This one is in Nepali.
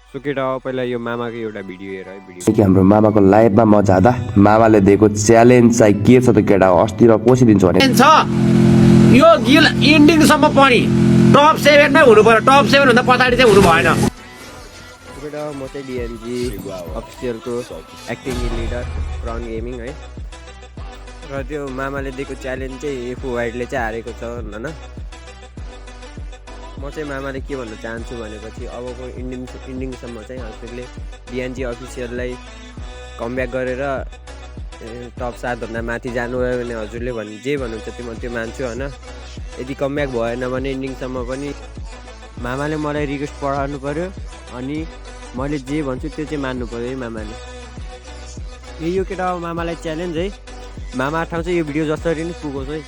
सो केटा पहिला यो मामाको एउटा भिडियो हेर है भिडियो कि हाम्रो मामाको लाइभमा म जाँदा मामाले दिएको च्यालेन्ज चाहिँ के छ त केटा अस्ति र कोसिदिन्छु भने छ यो गिल इन्डिङसम्म पनि टप 7 मै हुनु पर्यो टप 7 भन्दा पछाडी चाहिँ हुनु भएन केटा म चाहिँ डिएनजी अफिसियलको एक्टिङ लिडर क्राउन गेमिङ है र त्यो मामाले दिएको च्यालेन्ज चाहिँ एफु वाइडले चाहिँ हारेको छ हैन म चाहिँ मामाले के भन्न चाहन्छु भनेपछि अबको इन्डिङसम्म चाहिँ हजुरले डिएनजी अफिसियललाई कमब्याक गरेर टप 7 भन्दा माथि जानुभयो भने हजुरले जे भन्नुहुन्छ त्यो मान्छु हैन यदि कमब्याक भएन भने इन्डिङसम्म पनि मामाले मलाई रिक्वेस्ट पढाउनु पर्यो अनि मैले जे भन्छु त्यो चाहिँ मान्नु पर्यो है मामाले यो केटा मामालाई च्यालेन्ज है मामा ठाउँ चाहिँ यो भिडियो जसरी नै पुगोस् है